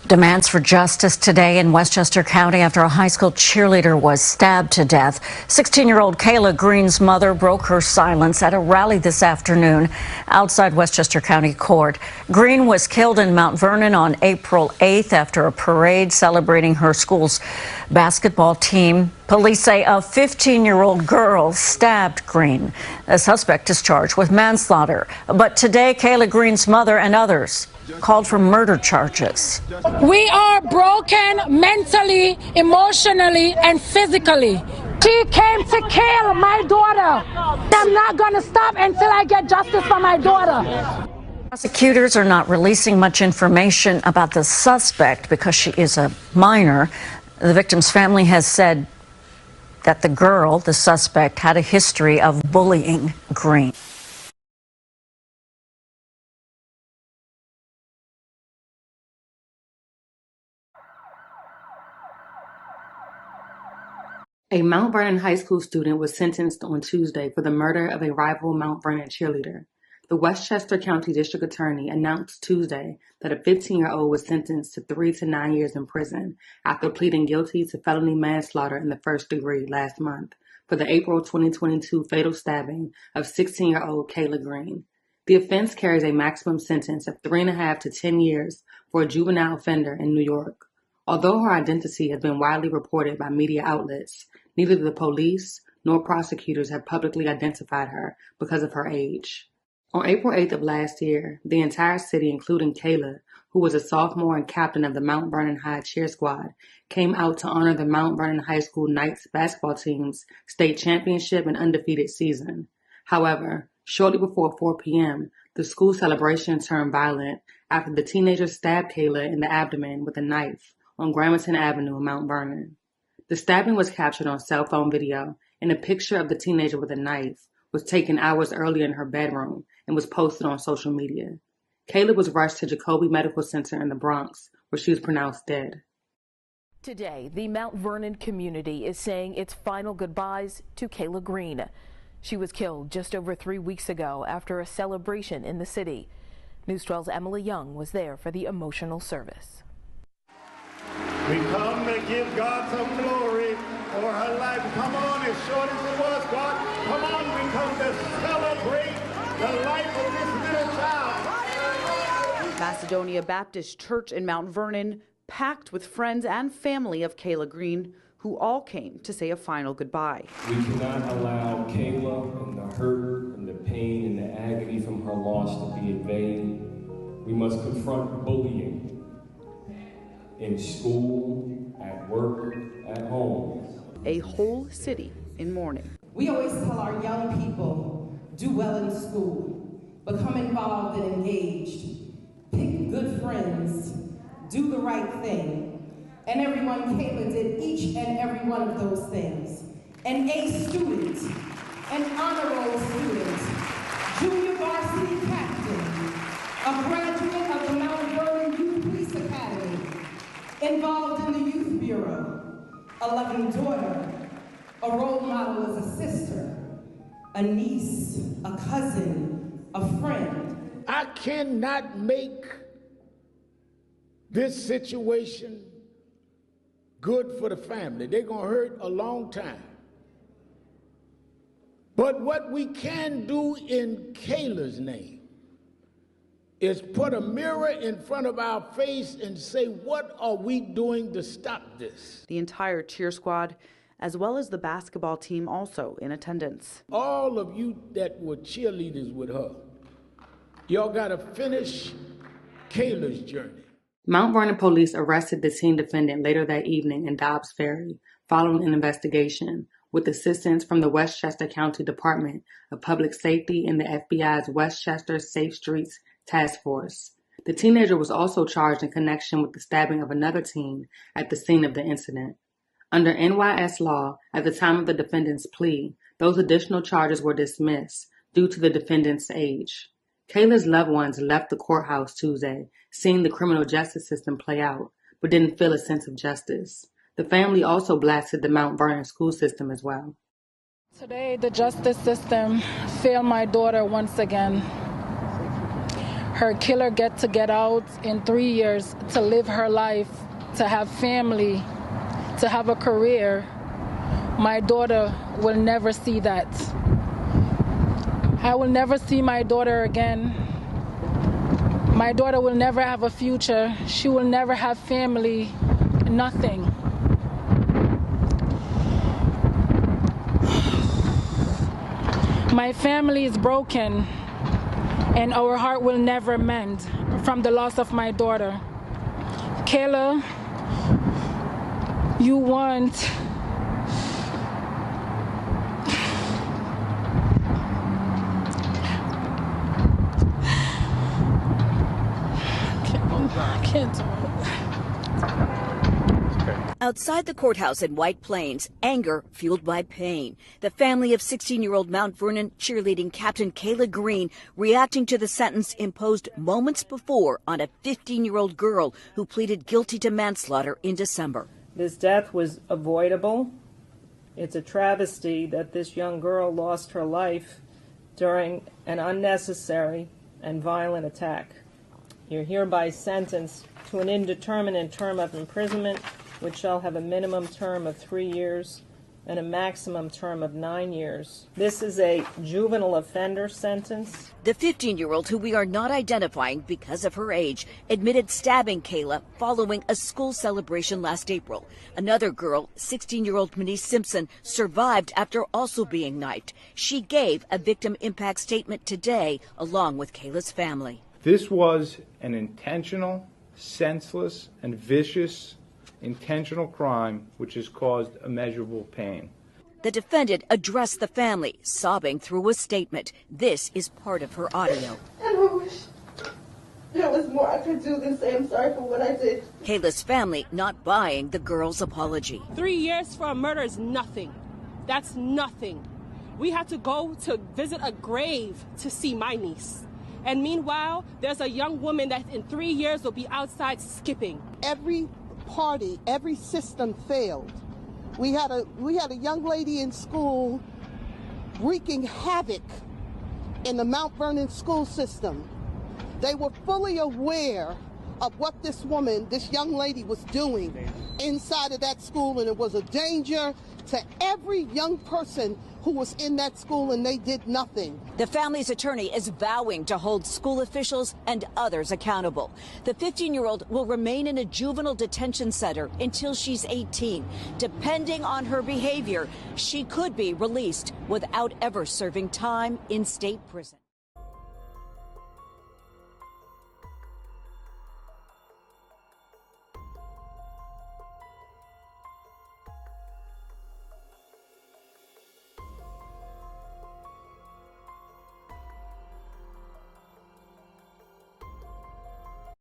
Demands for justice today in Westchester County after a high school cheerleader was stabbed to death. 16-year-old Kayla Green's mother broke her silence at a rally this afternoon outside Westchester County Court. Green was killed in Mount Vernon on April 8th after a parade celebrating her school's basketball team. Police say a 15-year-old girl stabbed Green. The suspect is charged with manslaughter. But today, Kayla Green's mother and others called for murder charges. We are broken mentally, emotionally, and physically. She came to kill my daughter. I'm not going to stop until I get justice for my daughter. Prosecutors are not releasing much information about the suspect because she is a minor. The victim's family has said that the girl, the suspect, had a history of bullying Green. A Mount Vernon high school student was sentenced on Tuesday for the murder of a rival Mount Vernon cheerleader. The Westchester County District Attorney announced Tuesday that a 15-year-old was sentenced to 3 to 9 years in prison after pleading guilty to felony manslaughter in the first degree last month for the April 2022 fatal stabbing of 16-year-old Kayla Green. The offense carries a maximum sentence of 3.5 to 10 years for a juvenile offender in New York. Although her identity has been widely reported by media outlets, neither the police nor prosecutors have publicly identified her because of her age. On April 8th of last year, the entire city, including Kayla, who was a sophomore and captain of the Mount Vernon High cheer squad, came out to honor the Mount Vernon High School Knights basketball team's state championship and undefeated season. However, shortly before 4 p.m., the school celebration turned violent after the teenager stabbed Kayla in the abdomen with a knife on Gramerton Avenue in Mount Vernon. The stabbing was captured on cell phone video, and a picture of the teenager with a knife was taken hours earlier in her bedroom and was posted on social media. Kayla was rushed to Jacoby Medical Center in the Bronx, where she was pronounced dead. Today, the Mount Vernon community is saying its final goodbyes to Kayla Green. She was killed just over 3 weeks ago after a celebration in the city. News 12's Emily Young was there for the emotional service. We come to give God some glory for her life. Come on, as short as it was, God. Come on, we come to celebrate the life of this little child. Macedonia Baptist Church in Mount Vernon, packed with friends and family of Kayla Green, who all came to say a final goodbye. We cannot allow Kayla and the hurt and the pain and the agony from her loss to be in vain. We must confront bullying in school, at work, at home. A whole city in mourning. We always tell our young people, do well in school, become involved and engaged, pick good friends, do the right thing. And everyone, Kayla did each and every one of those things. An A student, an honor roll student, junior varsity captain, a graduate of the Mount Vernon Youth Police Academy, involved in the Youth Bureau, a loving daughter, a role model as a sister, a niece, a cousin, a friend. I cannot make this situation good for the family. They're going to hurt a long time. But what we can do in Kayla's name is put a mirror in front of our face and say, what are we doing to stop this? The entire cheer squad, as well as the basketball team, also in attendance. All of you that were cheerleaders with her, y'all got to finish Kayla's journey. Mount Vernon police arrested the teen defendant later that evening in Dobbs Ferry following an investigation with assistance from the Westchester County Department of Public Safety and the FBI's Westchester Safe Streets Task Force. The teenager was also charged in connection with the stabbing of another teen at the scene of the incident. Under NYS law, at the time of the defendant's plea, those additional charges were dismissed due to the defendant's age. Kayla's loved ones left the courthouse Tuesday, seeing the criminal justice system play out, but didn't feel a sense of justice. The family also blasted the Mount Vernon school system as well. Today, the justice system failed my daughter once again. her killer get out in 3 years to live her life, to have family, to have a career, my daughter will never see that. I will never see my daughter again. My daughter will never have a future. She will never have family, nothing. My family is broken, and our heart will never mend from the loss of my daughter. Kayla, you want I can't do it. Outside the courthouse in White Plains, anger fueled by pain. The family of 16-year-old Mount Vernon cheerleading captain Kayla Green reacting to the sentence imposed moments before on a 15-year-old girl who pleaded guilty to manslaughter in December. This death was avoidable. It's a travesty that this young girl lost her life during an unnecessary and violent attack. You're hereby sentenced to an indeterminate term of imprisonment, which shall have a minimum term of 3 years and a maximum term of 9 years. This is a juvenile offender sentence. The 15-year-old, who we are not identifying because of her age, admitted stabbing Kayla following a school celebration last April. Another girl, 16-year-old Denise Simpson, survived after also being knifed. She gave a victim impact statement today, along with Kayla's family. This was an intentional, senseless, and vicious intentional crime which has caused immeasurable pain. The defendant addressed the family, sobbing through a statement. This is part of her audio. And I wish there was more I could do than say I'm sorry for what I did. Kayla's family not buying the girl's apology. 3 years for a murder is nothing. That's nothing. We had to go to visit a grave to see my niece. And meanwhile, there's a young woman that in 3 years will be outside skipping. Every party, every system failed. We had a young lady in school wreaking havoc in the Mount Vernon school system. They were fully aware of what this young lady was doing inside of that school, and it was a danger to every young person who was in that school, and they did nothing. The family's attorney is vowing to hold school officials and others accountable. The 15-year-old will remain in a juvenile detention center until she's 18. Depending on her behavior, she could be released without ever serving time in state prison.